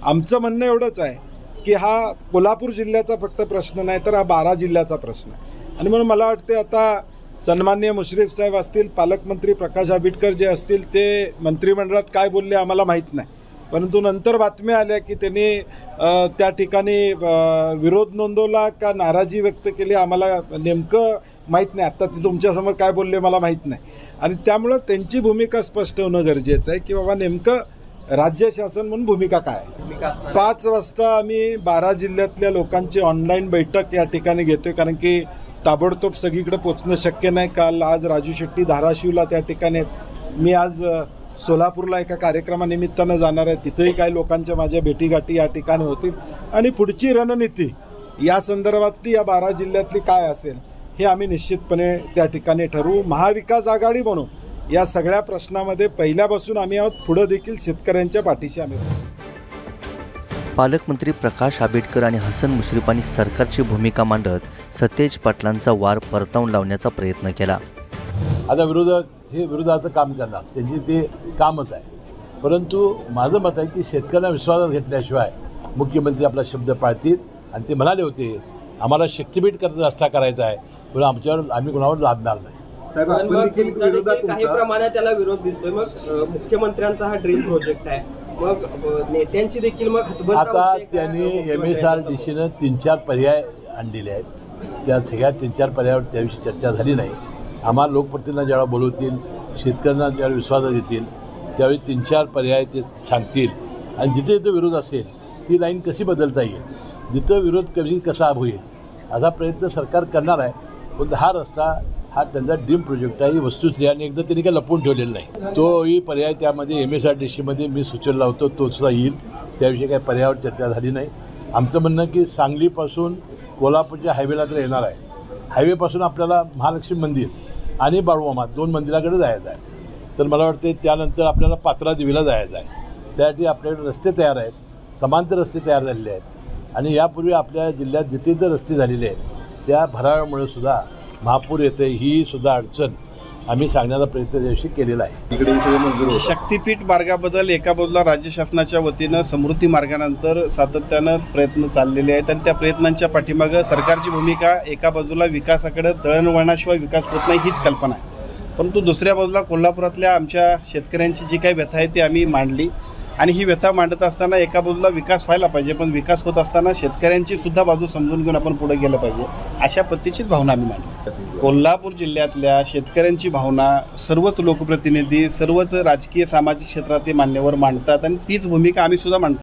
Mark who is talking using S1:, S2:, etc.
S1: आमचं म्हणणं एवढंच आहे की हा कोल्हापूर जिल्ह्याचा फक्त प्रश्न नाही तर हा 12 जिल्ह्याचा प्रश्न आहे। आणि म्हणून मला वाटते आता सन्माननीय मुश्रीफ साहेब असतील, पालकमंत्री प्रकाश आंबेडकर जे असतील ते मंत्रिमंडळात काय बोलले आम्हाला माहीत नाही, परंतु नंतर बातम्या आल्या की त्यांनी त्या ठिकाणी विरोध नोंदवला का नाराजी व्यक्त केली आम्हाला नेमकं माहीत नाही। आत्ता ते तुमच्यासमोर काय बोलले मला माहीत नाही आणि त्यामुळं त्यांची भूमिका स्पष्ट होणं गरजेचं आहे की बाबा नेमकं राज्य शासन म्हणून भूमिका काय आहे। 5 वाजता आम्ही 12 जिल्ह्यातल्या लोकांची ऑनलाईन बैठक या ठिकाणी घेतोय, कारण की ताबडतोब सगळीकडे पोचणं शक्य नाही। काल आज राजू शेट्टी धाराशिवला त्या ठिकाणी, मी आज सोलापूरला एका कार्यक्रमानिमित्तानं जाणार आहे, तिथेही काही लोकांच्या माझ्या भेटीगाठी या ठिकाणी होतील आणि पुढची रणनीती या संदर्भातली या 12 जिल्ह्यातली काय असेल हे आम्ही निश्चितपणे त्या ठिकाणी ठरवू। महाविकास आघाडी म्हणून या सगळ्या प्रश्नामध्ये पहिल्यापासून आम्ही आहोत, पुढे देखील शेतकऱ्यांच्या पाठीशी आम्ही आहोत।
S2: पालकमंत्री प्रकाश आंबेडकर आणि हसन मुश्रीफांनी सरकारची भूमिका मांडत सतेज पाटलांचा वार परतावून लावण्याचा प्रयत्न केला।
S3: आता विरोधक हे विरोधाचं काम करणार, त्यांची ते कामच आहे, परंतु माझं मत आहे की शेतकऱ्यांना विश्वासात घेतल्याशिवाय मुख्यमंत्री आपला शब्द पाळतील आणि ते म्हणाले होते आम्हाला शक्तीपीठ करता रस्ता करायचा आहे, म्हणून आमच्यावर आम्ही कोणावर लादणार नाही।
S4: काही प्रमाणात त्याला विरोध दिसतोय, मग मुख्यमंत्र्यांचा हा ड्रीम प्रोजेक्ट आहे, मग नेत्यांची देखील मग
S3: आता त्यांनी MSRDCनं 3-4 पर्याय आणलेले आहेत, त्या सगळ्या 3-4 पर्यायावर त्याविषयी चर्चा झाली नाही। आम्हाला लोकप्रतिनिधींना ज्यावेळेला बोलवतील, शेतकऱ्यांना ज्यावेळी विश्वासात येतील त्यावेळी 3-4 पर्याय ते सांगतील आणि जिथे जिथे विरोध असेल ती लाईन कशी बदलता येईल, जिथं विरोध कमी कसा होईल असा प्रयत्न सरकार करणार आहे। पण हा रस्ता हा त्यांचा ड्रीम प्रोजेक्ट आहे, ही वस्तुस्थिती आणि एकदा त्यांनी काय लपवून ठेवलेला नाही। तोही पर्याय त्यामध्ये MSRDCमध्ये मी सुचवला होतो, तो सुद्धा येईल, त्याविषयी काही पर्यायावर चर्चा झाली नाही। आमचं म्हणणं की सांगलीपासून कोल्हापूरच्या हायवेला तर येणार आहे, हायवेपासून आपल्याला महालक्ष्मी मंदिर आणि बाळूमामा 2 मंदिराकडे जायचं आहे, तर मला वाटते त्यानंतर आपल्याला पात्रा देवीला जायचं आहे। त्यासाठी आपल्याकडे रस्ते तयार आहेत, समांतर रस्ते तयार झालेले आहेत आणि यापूर्वी आपल्या जिल्ह्यात जिथे जे रस्ते झालेले आहेत त्या भरावामुळे सुद्धा महापूर येते, ही सुद्धा अडचण आम्ही सांगण्याचा प्रयत्न त्याविषयी केलेला आहे।
S5: शक्तीपीठ मार्गाबद्दल एका बाजूला राज्य शासनाच्या वतीनं समृद्धी मार्गानंतर सातत्यानं प्रयत्न चाललेले आहेत आणि त्या प्रयत्नांच्या पाठीमागं सरकारची भूमिका एका बाजूला विकासाकडे दळणवळणाशिवाय विकास होत नाही हीच कल्पना आहे, परंतु दुसऱ्या बाजूला कोल्हापुरातल्या आमच्या शेतकऱ्यांची जी काही व्यथा आहे ती आम्ही मांडली आणि ही व्यथा मांडत असताना एका बाजूला विकास व्हायला पाहिजे, पण विकास होत असताना शेतकऱ्यांची सुद्धा बाजू समजून घेऊन आपण पुढे गेलं पाहिजे, अशा पद्धतीचीच भावना आम्ही मांडली। कोल्हापूर जिल्ह्यातल्या शेतकऱ्यांची भावना सर्वच लोकप्रतिनिधी, सर्वच राजकीय सामाजिक क्षेत्रातील मान्यवर मांडतात आणि तीच भूमिका आम्ही सुद्धा मांडतो।